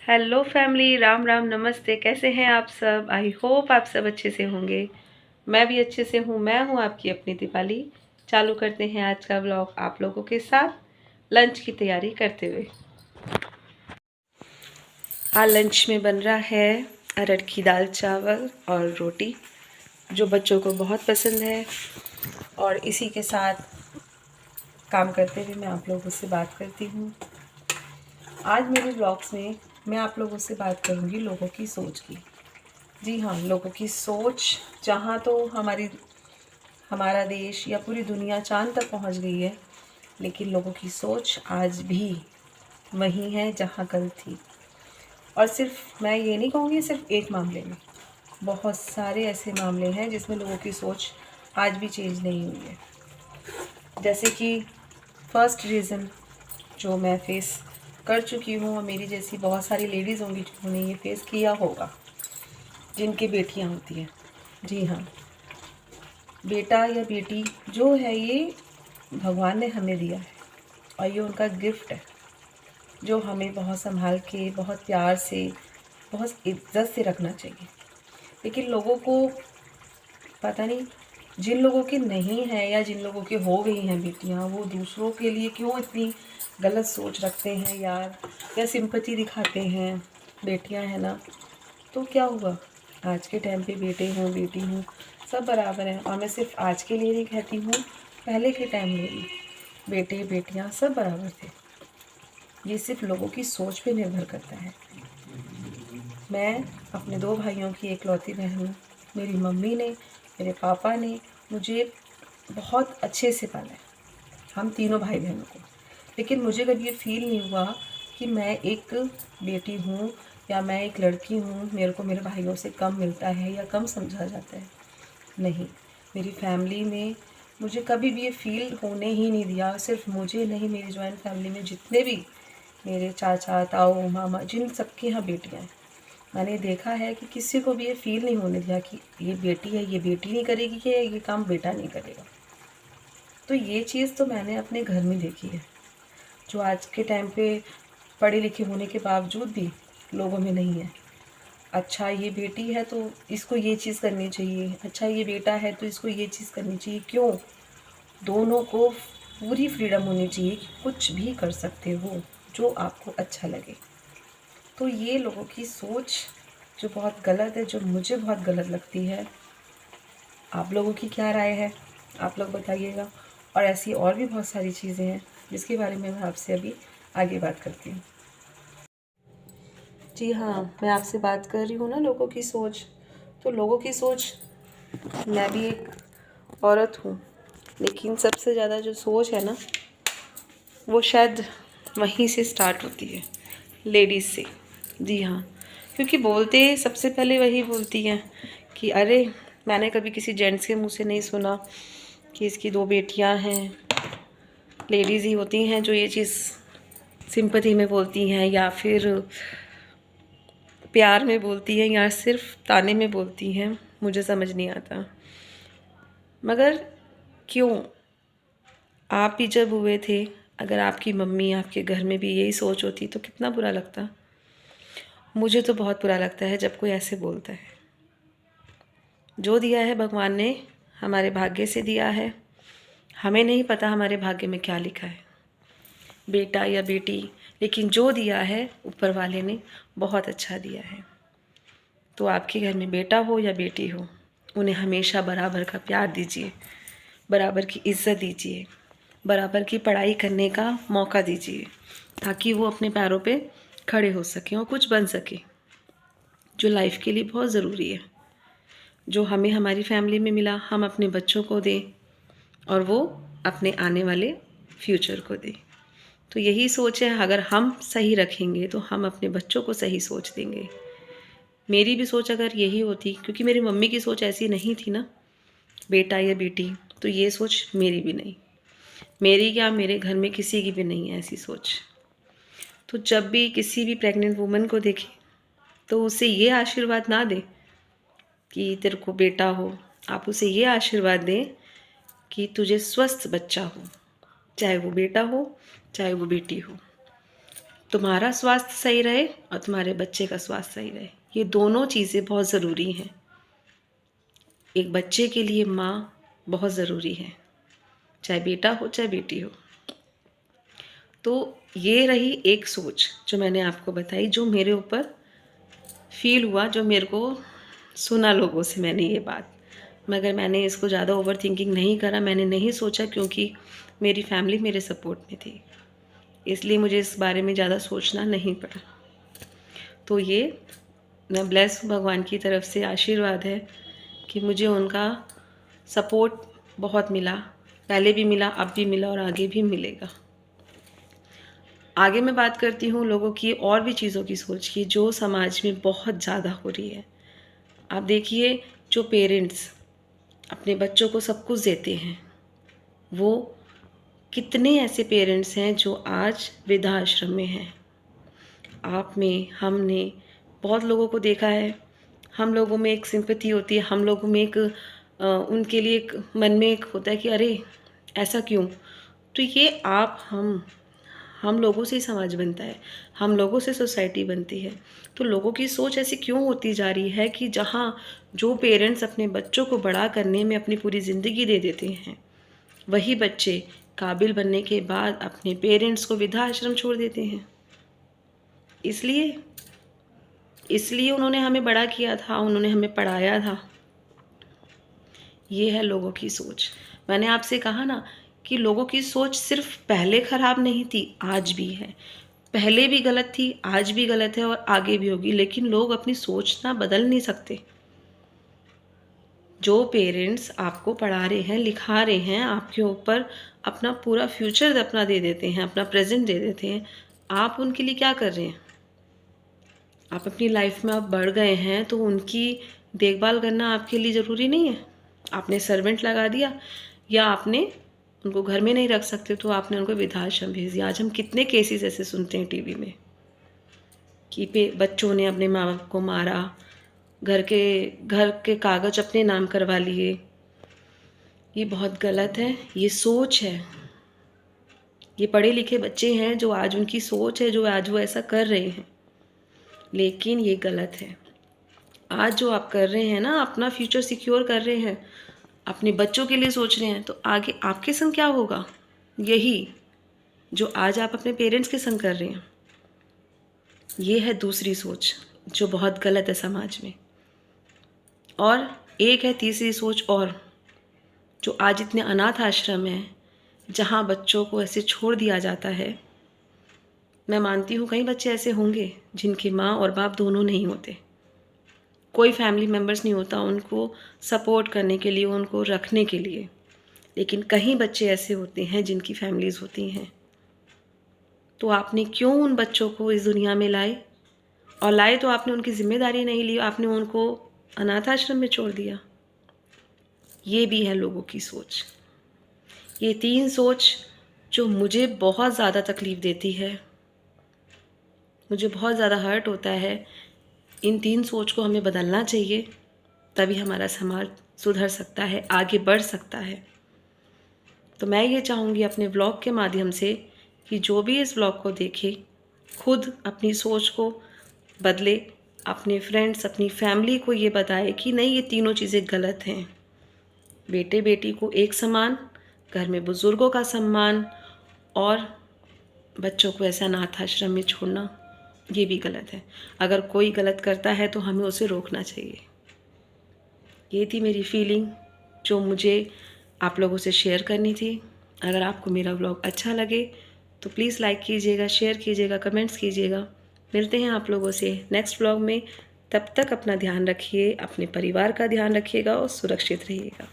Hello family, Ram Ram, नमस्ते। कैसे हैं आप सब? आई होप आप सब अच्छे से होंगे। मैं भी अच्छे से हूँ। मैं हूँ आपकी अपनी दीपाली। चालू करते हैं आज का व्लॉग आप लोगों के साथ लंच की तैयारी करते हुए। आज लंच में बन रहा है अरहर की दाल, चावल और रोटी, जो बच्चों को बहुत पसंद है। और इसी के साथ काम करते हुए मैं आप लोगों से बात करती हूँ। आज मेरे व्लॉग्स में मैं आप लोगों से बात करूँगी लोगों की सोच की। जी हाँ, लोगों की सोच। जहाँ तो हमारा देश या पूरी दुनिया चाँद तक पहुँच गई है, लेकिन लोगों की सोच आज भी वही है जहाँ कल थी। और सिर्फ मैं ये नहीं कहूँगी सिर्फ एक मामले में, बहुत सारे ऐसे मामले हैं जिसमें लोगों की सोच आज भी चेंज नहीं हुई है। जैसे कि फर्स्ट रीज़न जो मैं फेस कर चुकी हूँ, और मेरी जैसी बहुत सारी लेडीज़ होंगी जिन्होंने ये फेस किया होगा, जिनकी बेटियाँ होती हैं। जी हाँ, बेटा या बेटी जो है ये भगवान ने हमें दिया है, और ये उनका गिफ्ट है जो हमें बहुत संभाल के, बहुत प्यार से, बहुत इज्जत से रखना चाहिए। लेकिन लोगों को पता नहीं, जिन लोगों की नहीं है या जिन लोगों की हो गई हैं बेटियां, वो दूसरों के लिए क्यों इतनी गलत सोच रखते हैं यार, या सिंपैथी दिखाते हैं। बेटियां हैं ना, तो क्या हुआ, आज के टाइम पे बेटे हों बेटी हों सब बराबर हैं। और मैं सिर्फ आज के लिए नहीं कहती हूँ, पहले के टाइम में भी बेटे बेटियाँ सब बराबर थे। ये सिर्फ लोगों की सोच पे निर्भर करता है। मैं अपने दो भाइयों की एकलौती बहन हूँ। मेरी मम्मी ने, मेरे पापा ने मुझे बहुत अच्छे से पाला है, हम तीनों भाई बहनों को। लेकिन मुझे कभी ये फील नहीं हुआ कि मैं एक बेटी हूँ या मैं एक लड़की हूँ, मेरे को मेरे भाइयों से कम मिलता है या कम समझा जाता है। नहीं, मेरी फैमिली में मुझे कभी भी ये फील होने ही नहीं दिया। सिर्फ मुझे नहीं, मेरी जॉइंट फैमिली में जितने भी मेरे चाचा, ताऊ, मामा, जिन सबके यहाँ बेटियाँ हैं, मैंने देखा है कि किसी को भी ये फील नहीं होने दिया कि ये बेटी है, ये बेटी नहीं करेगी, कि ये काम बेटा नहीं करेगा। तो ये चीज़ तो मैंने अपने घर में देखी है, जो आज के टाइम पे पढ़े लिखे होने के बावजूद भी लोगों में नहीं है। अच्छा ये बेटी है तो इसको ये चीज़ करनी चाहिए, अच्छा ये बेटा है तो इसको ये चीज़ करनी चाहिए। क्यों? दोनों को पूरी फ्रीडम होनी चाहिए कि कुछ भी कर सकते हो जो आपको अच्छा लगे। तो ये लोगों की सोच जो बहुत गलत है, जो मुझे बहुत गलत लगती है। आप लोगों की क्या राय है, आप लोग बताइएगा। और ऐसी और भी बहुत सारी चीज़ें हैं जिसके बारे में मैं आपसे अभी आगे बात करती हूँ। जी हाँ, मैं आपसे बात कर रही हूँ ना लोगों की सोच। तो लोगों की सोच, मैं भी एक औरत हूँ, लेकिन सबसे ज़्यादा जो सोच है ना, वो शायद वहीं से स्टार्ट होती है, लेडीज़ से। जी हाँ, क्योंकि बोलते सबसे पहले वही बोलती हैं कि अरे, मैंने कभी किसी जेंट्स के मुंह से नहीं सुना कि इसकी दो बेटियां हैं। लेडीज़ ही होती हैं जो ये चीज़ सिंपैथी में बोलती हैं, या फिर प्यार में बोलती हैं, या सिर्फ ताने में बोलती हैं। मुझे समझ नहीं आता, मगर क्यों? आप भी जब हुए थे, अगर आपकी मम्मी आपके घर में भी यही सोच होती तो कितना बुरा लगता। मुझे तो बहुत बुरा लगता है जब कोई ऐसे बोलता है। जो दिया है भगवान ने, हमारे भाग्य से दिया है। हमें नहीं पता हमारे भाग्य में क्या लिखा है, बेटा या बेटी, लेकिन जो दिया है ऊपर वाले ने बहुत अच्छा दिया है। तो आपके घर में बेटा हो या बेटी हो, उन्हें हमेशा बराबर का प्यार दीजिए, बराबर की इज्जत दीजिए, बराबर की पढ़ाई करने का मौका दीजिए, ताकि वो अपने पैरों पे खड़े हो सकें और कुछ बन सके, जो लाइफ के लिए बहुत ज़रूरी है। जो हमें हमारी फैमिली में मिला, हम अपने बच्चों को दें, और वो अपने आने वाले फ्यूचर को दें। तो यही सोच है, अगर हम सही रखेंगे तो हम अपने बच्चों को सही सोच देंगे। मेरी भी सोच अगर यही होती, क्योंकि मेरी मम्मी की सोच ऐसी नहीं थी ना, बेटा या बेटी, तो ये सोच मेरी भी नहीं, मेरी क्या, मेरे घर में किसी की भी नहीं है ऐसी सोच। तो जब भी किसी भी प्रेग्नेंट वुमन को देखें, तो उसे ये आशीर्वाद ना दें कि तेरे को बेटा हो, आप उसे ये आशीर्वाद दें कि तुझे स्वस्थ बच्चा हो, चाहे वो बेटा हो चाहे वो बेटी हो। तुम्हारा स्वास्थ्य सही रहे और तुम्हारे बच्चे का स्वास्थ्य सही रहे। ये दोनों चीज़ें बहुत ज़रूरी हैं। एक बच्चे के लिए माँ बहुत ज़रूरी है, चाहे बेटा हो चाहे बेटी हो। तो ये रही एक सोच जो मैंने आपको बताई, जो मेरे ऊपर फील हुआ, जो मेरे को सुना लोगों से मैंने ये बात। मगर मैंने इसको ज़्यादा ओवर थिंकिंग नहीं करा, मैंने नहीं सोचा, क्योंकि मेरी फैमिली मेरे सपोर्ट में थी, इसलिए मुझे इस बारे में ज़्यादा सोचना नहीं पड़ा। तो ये मैं ब्लेस हूँ, भगवान की तरफ से आशीर्वाद है कि मुझे उनका सपोर्ट बहुत मिला, पहले भी मिला, अब भी मिला और आगे भी मिलेगा। आगे मैं बात करती हूँ लोगों की और भी चीज़ों की सोच की, जो समाज में बहुत ज़्यादा हो रही है। आप देखिए, जो पेरेंट्स अपने बच्चों को सब कुछ देते हैं, वो कितने ऐसे पेरेंट्स हैं जो आज वृद्धाश्रम में हैं। आप में, हमने बहुत लोगों को देखा है। हम लोगों में एक सिंपैथी होती है, हम लोगों में एक उनके लिए एक मन में एक होता है कि अरे ऐसा क्यों। तो ये आप हम लोगों से ही समाज बनता है, हम लोगों से सोसाइटी बनती है। तो लोगों की सोच ऐसी क्यों होती जा रही है कि जहाँ जो पेरेंट्स अपने बच्चों को बड़ा करने में अपनी पूरी ज़िंदगी दे देते हैं, वही बच्चे काबिल बनने के बाद अपने पेरेंट्स को वृद्धाश्रम छोड़ देते हैं। इसलिए उन्होंने हमें बड़ा किया था, उन्होंने हमें पढ़ाया था। ये है लोगों की सोच। मैंने आपसे कहा ना कि लोगों की सोच सिर्फ पहले ख़राब नहीं थी, आज भी है। पहले भी गलत थी, आज भी गलत है और आगे भी होगी, लेकिन लोग अपनी सोच ना बदल नहीं सकते। जो पेरेंट्स आपको पढ़ा रहे हैं, लिखा रहे हैं, आपके ऊपर अपना पूरा फ्यूचर अपना दे देते हैं, अपना प्रेजेंट दे देते हैं, आप उनके लिए क्या कर रहे हैं? आप अपनी लाइफ में आप बढ़ गए हैं तो उनकी देखभाल करना आपके लिए ज़रूरी नहीं है। आपने सर्वेंट लगा दिया या आपने उनको घर में नहीं रख सकते तो आपने उनको वृद्धाश्रम भेज दिया। आज हम कितने केसेस ऐसे सुनते हैं टीवी में कि बच्चों ने अपने माँ बाप को मारा, घर के कागज अपने नाम करवा लिए। ये बहुत गलत है, ये सोच है। ये पढ़े लिखे बच्चे हैं जो आज उनकी सोच है, जो आज वो ऐसा कर रहे हैं, लेकिन ये गलत है। आज जो आप कर रहे हैं ना, अपना फ्यूचर सिक्योर कर रहे हैं, अपने बच्चों के लिए सोच रहे हैं, तो आगे आपके संग क्या होगा? यही जो आज आप अपने पेरेंट्स के संग कर रहे हैं। ये है दूसरी सोच जो बहुत गलत है समाज में। और एक है तीसरी सोच, और जो आज इतने अनाथ आश्रम हैं जहाँ बच्चों को ऐसे छोड़ दिया जाता है। मैं मानती हूँ कई बच्चे ऐसे होंगे जिनकी माँ और बाप दोनों नहीं होते, कोई फैमिली मेम्बर्स नहीं होता उनको सपोर्ट करने के लिए, उनको रखने के लिए, लेकिन कहीं बच्चे ऐसे होते हैं जिनकी फैमिलीज़ होती हैं। तो आपने क्यों उन बच्चों को इस दुनिया में लाए? और लाए तो आपने उनकी जिम्मेदारी नहीं ली, आपने उनको अनाथ आश्रम में छोड़ दिया। ये भी है लोगों की सोच। ये तीन सोच जो मुझे बहुत ज़्यादा तकलीफ़ देती है, मुझे बहुत ज़्यादा हर्ट होता है। इन तीन सोच को हमें बदलना चाहिए, तभी हमारा समाज सुधर सकता है, आगे बढ़ सकता है। तो मैं ये चाहूँगी अपने व्लॉग के माध्यम से कि जो भी इस व्लॉग को देखे, खुद अपनी सोच को बदले, अपने फ्रेंड्स, अपनी फैमिली को ये बताए कि नहीं, ये तीनों चीज़ें गलत हैं। बेटे बेटी को एक समान, घर में बुज़ुर्गों का सम्मान, और बच्चों को ऐसा अनाथ आश्रम में छोड़ना, ये भी गलत है। अगर कोई गलत करता है तो हमें उसे रोकना चाहिए। ये थी मेरी फीलिंग जो मुझे आप लोगों से शेयर करनी थी। अगर आपको मेरा व्लॉग अच्छा लगे तो प्लीज़ लाइक कीजिएगा, शेयर कीजिएगा, कमेंट्स कीजिएगा। मिलते हैं आप लोगों से नेक्स्ट व्लॉग में। तब तक अपना ध्यान रखिए, अपने परिवार का ध्यान रखिएगा और सुरक्षित रहिएगा।